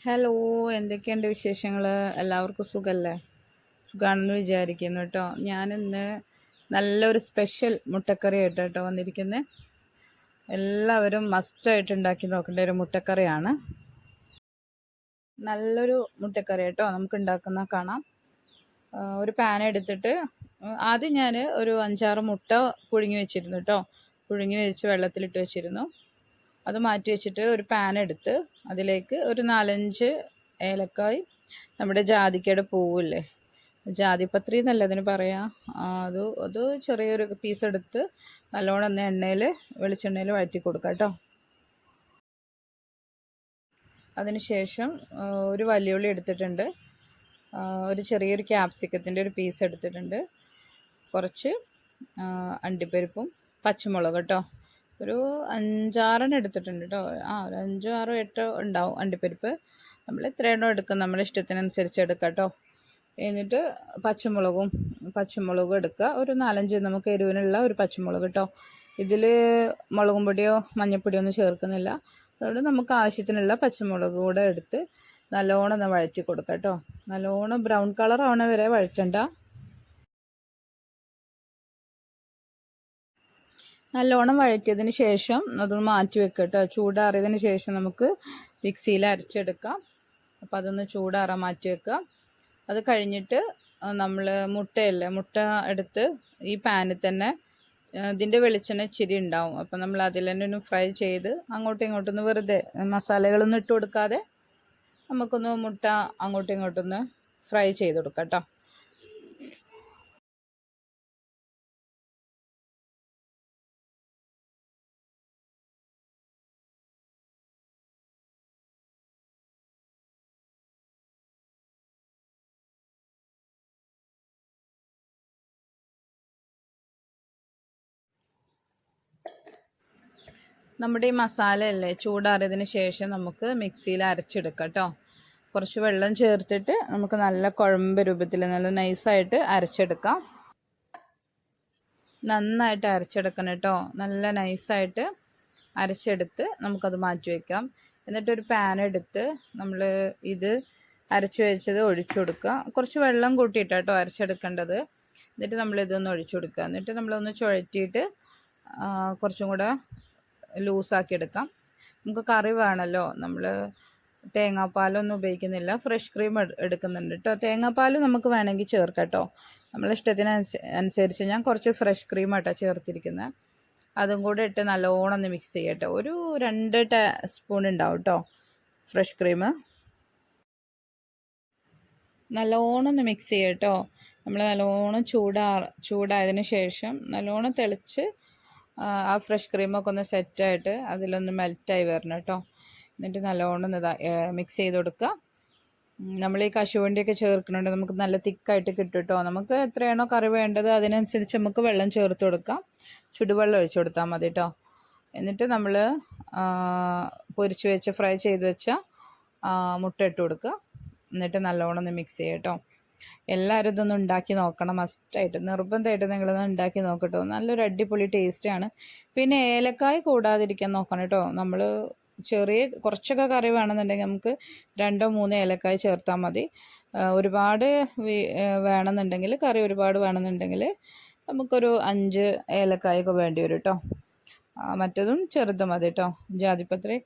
Hello, എന്തൊക്കെയുണ്ട് വിശേഷങ്ങൾ? എല്ലാവർക്കും സുഖമല്ലേ? സുഖമാണെന്ന് വിചാരിക്കുന്നു കേട്ടോ. ഞാനിന്ന് നല്ലൊരു സ്പെഷ്യൽ മുട്ടക്കറി ആയിട്ട് കേട്ടോ വന്നിരിക്കുന്നത്. എല്ലാവരും മസ്റ്റായിട്ട് ഉണ്ടാക്കി നോക്കേണ്ട ഒരു മുട്ടക്കറിയാണ്. നല്ലൊരു മുട്ടക്കറി കേട്ടോ, നമുക്ക് ഉണ്ടാക്കുന്ന കാണാം. ഒരു പാൻ എടുത്തിട്ട് ആദ്യം ഞാൻ ഒരു 5-6 മുട്ട പുഴുങ്ങി വെച്ചിരുന്നു കേട്ടോ. പുഴുങ്ങി വെച്ച് വെള്ളത്തിലിട്ട് വെച്ചിരുന്നു. അത് മാറ്റി വെച്ചിട്ട് ഒരു പാൻ എടുത്ത് അതിലേക്ക് ഒരു 4-5 ഏലക്കായ്, നമ്മുടെ ജാതിക്കയുടെ പൂവില്ലേ, ജാതിപത്രി എന്നല്ല അതിന് പറയാം, അത് ചെറിയൊരു പീസ് എടുത്ത് നല്ലോണം ഒന്ന് വെളിച്ചെണ്ണയിൽ വഴറ്റി കൊടുക്കാം കേട്ടോ. അതിനുശേഷം ഒരു വലിയുള്ളി എടുത്തിട്ടുണ്ട്, ഒരു ചെറിയൊരു ക്യാപ്സിക്കത്തിൻ്റെ ഒരു പീസ് എടുത്തിട്ടുണ്ട്, കുറച്ച് അണ്ടിപ്പരിപ്പും പച്ചമുളക് കേട്ടോ. ഒരു 5-6 എടുത്തിട്ടുണ്ട് കേട്ടോ. ഒരു 5-6-8 ഉണ്ടാവും അണ്ടിപ്പരിപ്പ്. നമ്മൾ എത്രയെണ്ണം എടുക്കും നമ്മുടെ ഇഷ്ടത്തിനനുസരിച്ച് എടുക്കാം കേട്ടോ. എന്നിട്ട് പച്ചമുളകും എടുക്കുക. ഒരു 4-5 നമുക്ക് എരിവിനുള്ള ഒരു പച്ചമുളക് കേട്ടോ. ഇതിൽ മുളകും പൊടിയോ മഞ്ഞൾപ്പൊടിയോ ഒന്നും ചേർക്കുന്നില്ല. അതുകൊണ്ട് നമുക്ക് ആവശ്യത്തിനുള്ള പച്ചമുളക് കൂടെ എടുത്ത് നല്ലോണം ഒന്ന് വഴറ്റി കൊടുക്കാം കേട്ടോ. നല്ലോണം ബ്രൗൺ കളർ ആവണ വരെ വഴറ്റണ്ട. നല്ലോണം വഴറ്റിയതിന് ശേഷം അതൊന്ന് മാറ്റി വെക്കുക കേട്ടോ. ചൂടാറിയതിന് ശേഷം നമുക്ക് മിക്സിയിൽ അരച്ചെടുക്കാം. അപ്പോൾ അതൊന്ന് ചൂടാറാൻ മാറ്റി വെക്കുക. അത് കഴിഞ്ഞിട്ട് നമ്മൾ മുട്ട എടുത്ത് ഈ പാനിൽ തന്നെ, ഇതിൻ്റെ വെളിച്ചെണ്ണ ഇച്ചിരി ഉണ്ടാവും, അപ്പോൾ നമ്മൾ അതിൽ തന്നെ ഒന്ന് ഫ്രൈ ചെയ്ത് അങ്ങോട്ടും ഇങ്ങോട്ടൊന്ന് വെറുതെ മസാലകളൊന്നും ഇട്ട് കൊടുക്കാതെ നമുക്കൊന്ന് മുട്ട അങ്ങോട്ടും ഇങ്ങോട്ടൊന്ന് ഫ്രൈ ചെയ്ത് കൊടുക്കാം കേട്ടോ. നമ്മുടെ ഈ മസാല അല്ലേ ചൂടാറിയതിന് ശേഷം നമുക്ക് മിക്സിയിൽ അരച്ചെടുക്കാം കേട്ടോ. കുറച്ച് വെള്ളം ചേർത്തിട്ട് നമുക്ക് നല്ല കുഴമ്പ് രൂപത്തിൽ നല്ല നൈസായിട്ട് അരച്ചെടുക്കാം. നന്നായിട്ട് അരച്ചെടുക്കണം കേട്ടോ. നല്ല നൈസായിട്ട് അരച്ചെടുത്ത് നമുക്കത് മാറ്റി വയ്ക്കാം. എന്നിട്ടൊരു പാൻ എടുത്ത് നമ്മൾ ഇത് അരച്ച് വെച്ചത് ഒഴിച്ചു കൊടുക്കുക. കുറച്ച് വെള്ളം കൂട്ടിയിട്ടാട്ടോ അരച്ചെടുക്കേണ്ടത്. എന്നിട്ട് നമ്മളിതൊന്ന് ഒഴിച്ചു കൊടുക്കുക. എന്നിട്ട് നമ്മളൊന്ന് ചുഴറ്റിയിട്ട് കുറച്ചും കൂടെ ലൂസാക്കി എടുക്കാം. നമുക്ക് കറി വേണമല്ലോ, നമ്മൾ തേങ്ങാപ്പാലൊന്നും ഉപയോഗിക്കുന്നില്ല, ഫ്രഷ് ക്രീം എടുക്കുന്നുണ്ട് കേട്ടോ. തേങ്ങാപ്പാൽ നമുക്ക് വേണമെങ്കിൽ ചേർക്കാം കേട്ടോ, നമ്മളെ ഇഷ്ടത്തിനനുസരിച്ച്. ഞാൻ കുറച്ച് ഫ്രഷ് ക്രീമായിട്ടാണ് ചേർത്തിരിക്കുന്നത്. അതും കൂടെ ഇട്ട് നല്ലോണം ഒന്ന് മിക്സ് ചെയ്യട്ടോ. ഒരു 2 സ്പൂൺ ഉണ്ടാവും കേട്ടോ ഫ്രഷ് ക്രീം. നല്ലോണം ഒന്ന് മിക്സ് ചെയ്യട്ടോ. നമ്മൾ നല്ലോണം ചൂടായതിന് ശേഷം നല്ലോണം തെളിച്ച് ആ ഫ്രഷ് ക്രീമൊക്കെ ഒന്ന് സെറ്റായിട്ട് അതിലൊന്ന് മെൽറ്റായി വരണം കേട്ടോ. എന്നിട്ട് നല്ലോണം ഒന്ന് മിക്സ് ചെയ്ത് കൊടുക്കുക. നമ്മൾ ഈ കശുവണ്ടിയൊക്കെ ചേർക്കുന്നുണ്ട്, നമുക്ക് നല്ല തിക്കായിട്ട് കിട്ടും കേട്ടോ. നമുക്ക് എത്രയാണോ കറി വേണ്ടത് അതിനനുസരിച്ച് നമുക്ക് വെള്ളം ചേർത്ത് കൊടുക്കാം. ചുടുവെള്ളം ഒഴിച്ചു കൊടുത്താൽ മതി കേട്ടോ. എന്നിട്ട് നമ്മൾ പൊരിച്ച് വെച്ച് ഫ്രൈ ചെയ്ത് വെച്ച മുട്ട ഇട്ട് കൊടുക്കുക. എന്നിട്ട് നല്ലോണം ഒന്ന് മിക്സ് ചെയ്യുക കേട്ടോ. എല്ലാവരും ഇതൊന്നും ഉണ്ടാക്കി നോക്കണം, മസ്റ്റായിട്ട് നിർബന്ധമായിട്ട് നിങ്ങളൊന്ന് ഉണ്ടാക്കി നോക്കട്ടോ. നല്ലൊരു അടിപൊളി ടേസ്റ്റാണ്. പിന്നെ ഏലക്കായ കൂടാതിരിക്കാൻ നോക്കണം കേട്ടോ. നമ്മൾ കുറച്ചൊക്കെ കറി വേണമെന്നുണ്ടെങ്കിൽ നമുക്ക് 2-3 ഏലക്കായ ചേർത്താൽ മതി. ഒരുപാട് വേണമെന്നുണ്ടെങ്കിൽ, കറി ഒരുപാട് വേണമെന്നുണ്ടെങ്കിൽ നമുക്കൊരു 5 ഏലക്കായൊക്കെ വേണ്ടി വരും കേട്ടോ. മറ്റതും ചെറുത് മതി കേട്ടോ, ജാതിപത്രി.